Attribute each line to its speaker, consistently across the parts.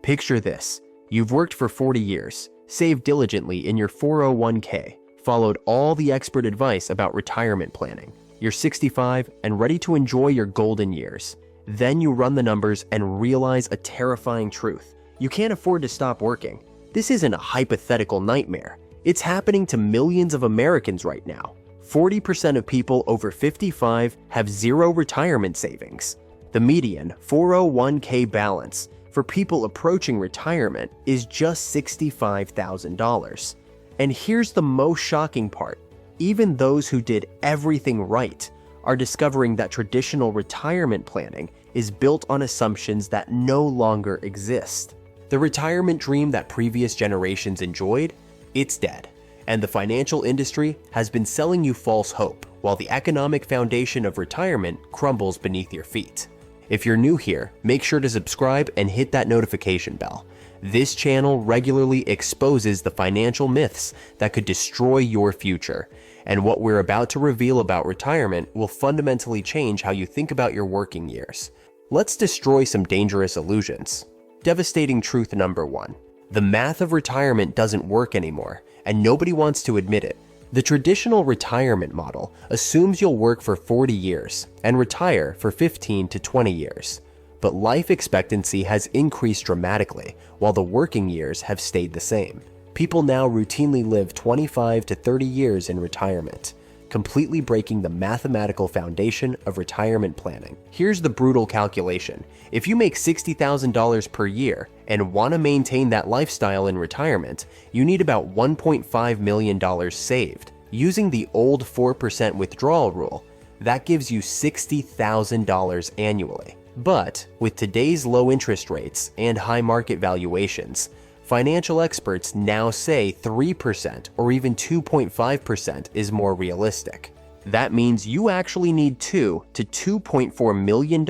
Speaker 1: Picture this. You've worked for 40 years, saved diligently in your 401k, followed all the expert advice about retirement planning. You're 65 and ready to enjoy your golden years. Then you run the numbers and realize a terrifying truth. You can't afford to stop working. This isn't a hypothetical nightmare. It's happening to millions of Americans right now. 40% of people over 55 have zero retirement savings. The median 401k balance for people approaching retirement is just $65,000. And here's the most shocking part. Even those who did everything right are discovering that traditional retirement planning is built on assumptions that no longer exist. The retirement dream that previous generations enjoyed, it's dead. And the financial industry has been selling you false hope while the economic foundation of retirement crumbles beneath your feet. If you're new here, make sure to subscribe and hit that notification bell. This channel regularly exposes the financial myths that could destroy your future, and what we're about to reveal about retirement will fundamentally change how you think about your working years. Let's destroy some dangerous illusions. Devastating truth number 1. The math of retirement doesn't work anymore, and nobody wants to admit it. The traditional retirement model assumes you'll work for 40 years and retire for 15 to 20 years. But life expectancy has increased dramatically, while the working years have stayed the same. People now routinely live 25 to 30 years in retirement, completely breaking the mathematical foundation of retirement planning. Here's the brutal calculation. If you make $60,000 per year and want to maintain that lifestyle in retirement, you need about $1.5 million saved. Using the old 4% withdrawal rule, that gives you $60,000 annually. But with today's low interest rates and high market valuations, financial experts now say 3% or even 2.5% is more realistic. That means you actually need $2 to $2.4 million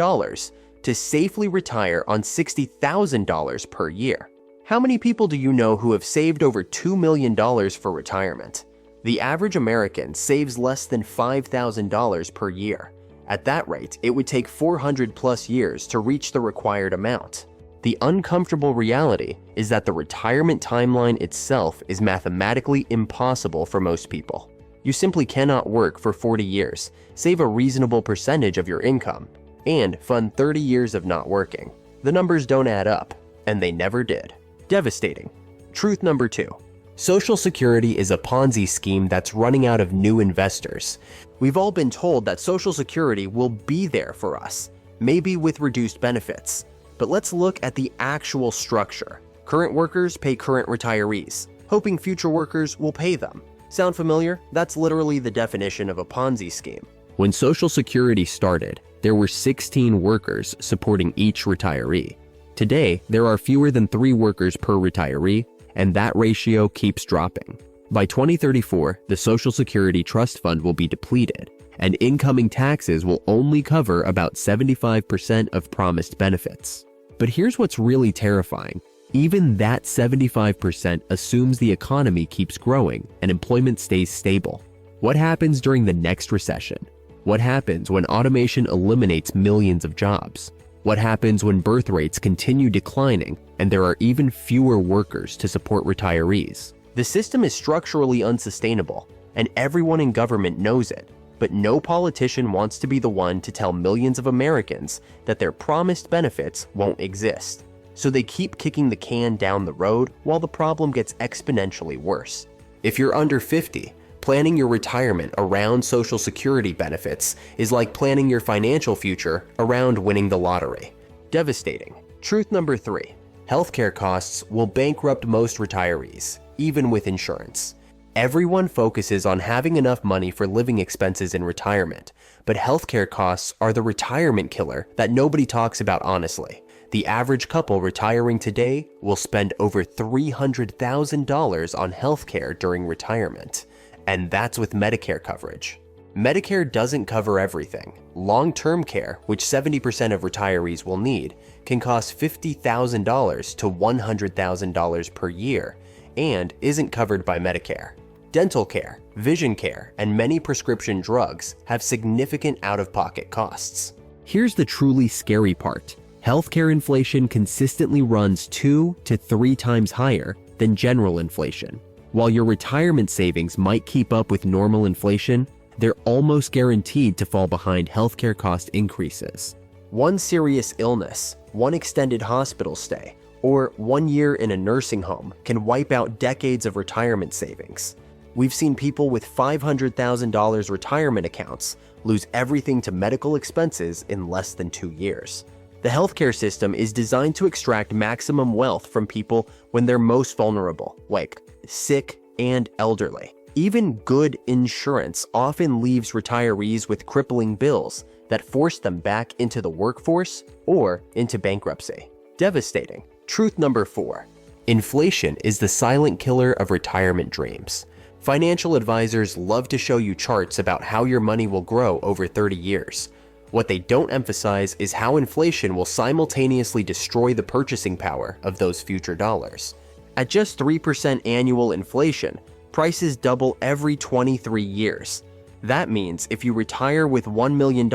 Speaker 1: to safely retire on $60,000 per year. How many people do you know who have saved over $2 million for retirement? The average American saves less than $5,000 per year. At that rate, it would take 400 plus years to reach the required amount. The uncomfortable reality is that the retirement timeline itself is mathematically impossible for most people. You simply cannot work for 40 years, save a reasonable percentage of your income, and fund 30 years of not working. The numbers don't add up, and they never did. Devastating. Truth number 2. Social Security is a Ponzi scheme that's running out of new investors. We've all been told that Social Security will be there for us, maybe with reduced benefits. But let's look at the actual structure. Current workers pay current retirees, hoping future workers will pay them. Sound familiar? That's literally the definition of a Ponzi scheme. When Social Security started, there were 16 workers supporting each retiree. Today, there are fewer than 3 workers per retiree, and that ratio keeps dropping. By 2034, the Social Security Trust Fund will be depleted, and incoming taxes will only cover about 75% of promised benefits. But here's what's really terrifying. Even that 75% assumes the economy keeps growing and employment stays stable. What happens during the next recession? What happens when automation eliminates millions of jobs? What happens when birth rates continue declining and there are even fewer workers to support retirees? The system is structurally unsustainable, and everyone in government knows it. But no politician wants to be the one to tell millions of Americans that their promised benefits won't exist. So they keep kicking the can down the road while the problem gets exponentially worse. If you're under 50, planning your retirement around Social Security benefits is like planning your financial future around winning the lottery. Devastating. Truth number 3. Healthcare costs will bankrupt most retirees, even with insurance. Everyone focuses on having enough money for living expenses in retirement, but healthcare costs are the retirement killer that nobody talks about honestly. The average couple retiring today will spend over $300,000 on healthcare during retirement, and that's with Medicare coverage. Medicare doesn't cover everything. Long-term care, which 70% of retirees will need, can cost $50,000 to $100,000 per year and isn't covered by Medicare. Dental care, vision care, and many prescription drugs have significant out-of-pocket costs. Here's the truly scary part. Healthcare inflation consistently runs 2 to 3 times higher than general inflation. While your retirement savings might keep up with normal inflation, they're almost guaranteed to fall behind healthcare cost increases. One serious illness, one extended hospital stay, or 1 year in a nursing home can wipe out decades of retirement savings. We've seen people with $500,000 retirement accounts lose everything to medical expenses in less than 2 years. The healthcare system is designed to extract maximum wealth from people when they're most vulnerable, like sick and elderly. Even good insurance often leaves retirees with crippling bills that force them back into the workforce or into bankruptcy. Devastating. Truth number 4. Inflation is the silent killer of retirement dreams. Financial advisors love to show you charts about how your money will grow over 30 years. What they don't emphasize is how inflation will simultaneously destroy the purchasing power of those future dollars. At just 3% annual inflation, prices double every 23 years. That means if you retire with $1 million,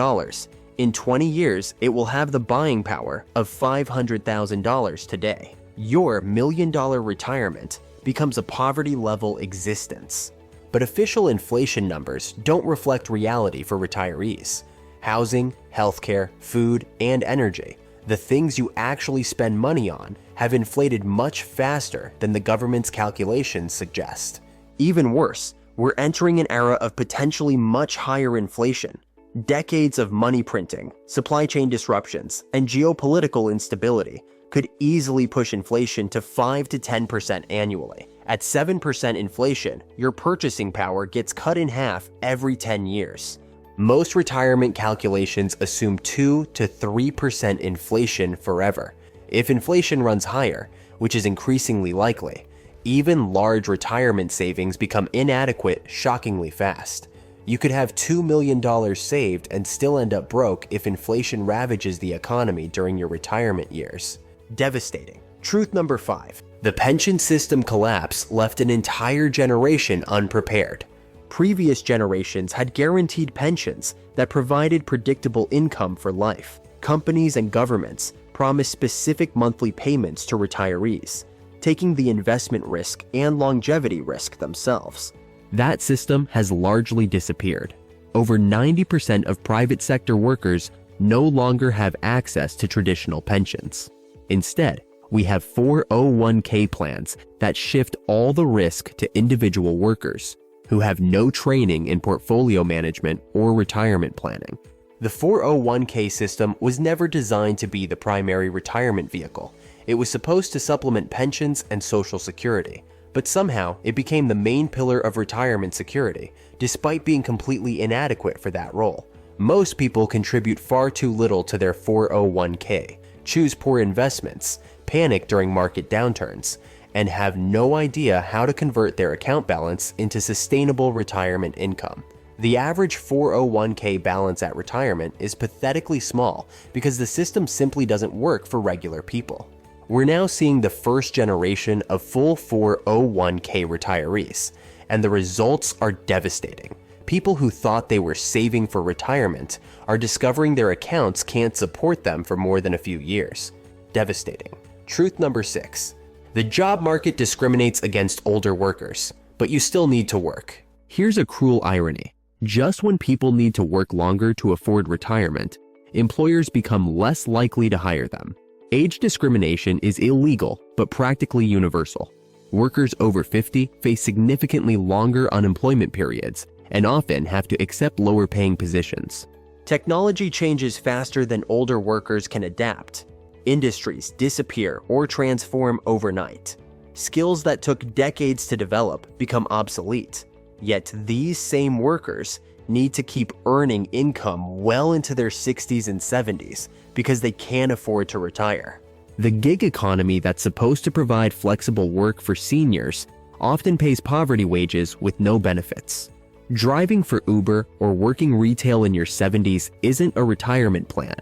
Speaker 1: in 20 years it will have the buying power of $500,000 today. Your $1 million retirement becomes a poverty-level existence. But official inflation numbers don't reflect reality for retirees. Housing, healthcare, food, and energy, the things you actually spend money on, have inflated much faster than the government's calculations suggest. Even worse, we're entering an era of potentially much higher inflation. Decades of money printing, supply chain disruptions, and geopolitical instability could easily push inflation to 5 to 10% annually. At 7% inflation, your purchasing power gets cut in half every 10 years. Most retirement calculations assume 2 to 3% inflation forever. If inflation runs higher, which is increasingly likely, even large retirement savings become inadequate shockingly fast. You could have $2 million saved and still end up broke if inflation ravages the economy during your retirement years. Devastating. Truth number 5. The pension system collapse left an entire generation unprepared. Previous generations had guaranteed pensions that provided predictable income for life. Companies and governments promised specific monthly payments to retirees, taking the investment risk and longevity risk themselves. That system has largely disappeared. Over 90% of private sector workers no longer have access to traditional pensions. Instead, we have 401k plans that shift all the risk to individual workers who have no training in portfolio management or retirement planning. The 401k system was never designed to be the primary retirement vehicle. It was supposed to supplement pensions and Social Security, but somehow it became the main pillar of retirement security, despite being completely inadequate for that role. Most people contribute far too little to their 401k, choose poor investments, panic during market downturns, and have no idea how to convert their account balance into sustainable retirement income. The average 401k balance at retirement is pathetically small because the system simply doesn't work for regular people. We're now seeing the first generation of full 401k retirees, and the results are devastating. People who thought they were saving for retirement are discovering their accounts can't support them for more than a few years. Devastating. Truth number 6. The job market discriminates against older workers, but you still need to work. Here's a cruel irony. Just when people need to work longer to afford retirement, employers become less likely to hire them. Age discrimination is illegal, but practically universal. Workers over 50 face significantly longer unemployment periods and often have to accept lower-paying positions. Technology changes faster than older workers can adapt. Industries disappear or transform overnight. Skills that took decades to develop become obsolete. Yet these same workers need to keep earning income well into their 60s and 70s because they can't afford to retire. The gig economy that's supposed to provide flexible work for seniors often pays poverty wages with no benefits. Driving for Uber or working retail in your 70s isn't a retirement plan.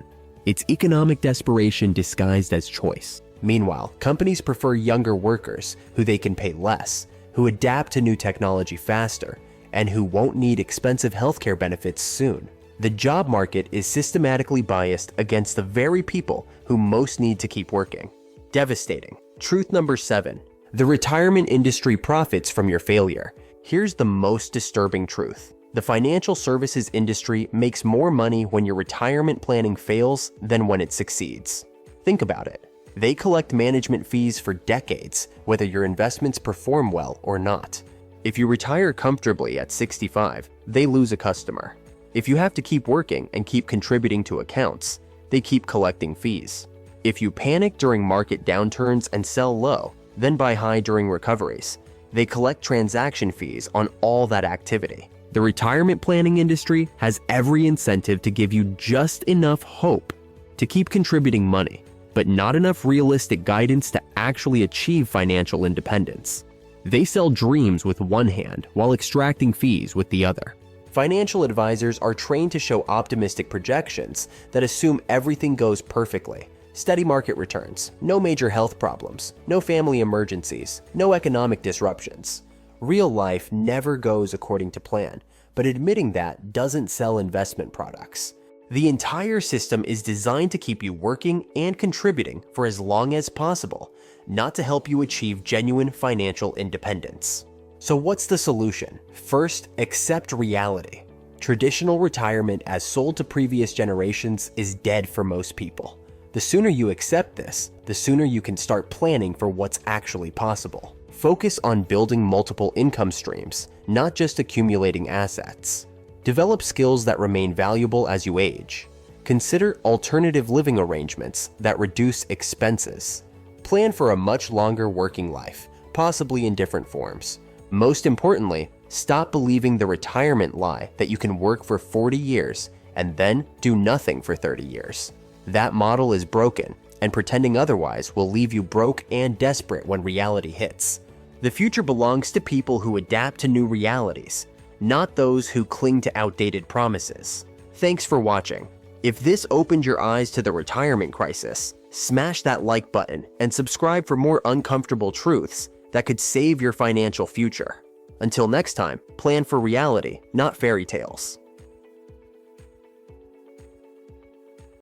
Speaker 1: It's economic desperation disguised as choice. Meanwhile, companies prefer younger workers who they can pay less, who adapt to new technology faster, and who won't need expensive healthcare benefits soon. The job market is systematically biased against the very people who most need to keep working. Devastating. Truth number 7. The retirement industry profits from your failure. Here's the most disturbing truth. The financial services industry makes more money when your retirement planning fails than when it succeeds. Think about it. They collect management fees for decades, whether your investments perform well or not. If you retire comfortably at 65, they lose a customer. If you have to keep working and keep contributing to accounts, they keep collecting fees. If you panic during market downturns and sell low, then buy high during recoveries, they collect transaction fees on all that activity. The retirement planning industry has every incentive to give you just enough hope to keep contributing money, but not enough realistic guidance to actually achieve financial independence. They sell dreams with one hand while extracting fees with the other. Financial advisors are trained to show optimistic projections that assume everything goes perfectly. Steady market returns, no major health problems, no family emergencies, no economic disruptions. Real life never goes according to plan, but admitting that doesn't sell investment products. The entire system is designed to keep you working and contributing for as long as possible, not to help you achieve genuine financial independence. So what's the solution? First, accept reality. Traditional retirement as sold to previous generations is dead for most people. The sooner you accept this, the sooner you can start planning for what's actually possible. Focus on building multiple income streams, not just accumulating assets. Develop skills that remain valuable as you age. Consider alternative living arrangements that reduce expenses. Plan for a much longer working life, possibly in different forms. Most importantly, stop believing the retirement lie that you can work for 40 years and then do nothing for 30 years. That model is broken, and pretending otherwise will leave you broke and desperate when reality hits. The future belongs to people who adapt to new realities, not those who cling to outdated promises. Thanks for watching. If this opened your eyes to the retirement crisis, smash that like button and subscribe for more uncomfortable truths that could save your financial future. Until next time, plan for reality, not fairy tales.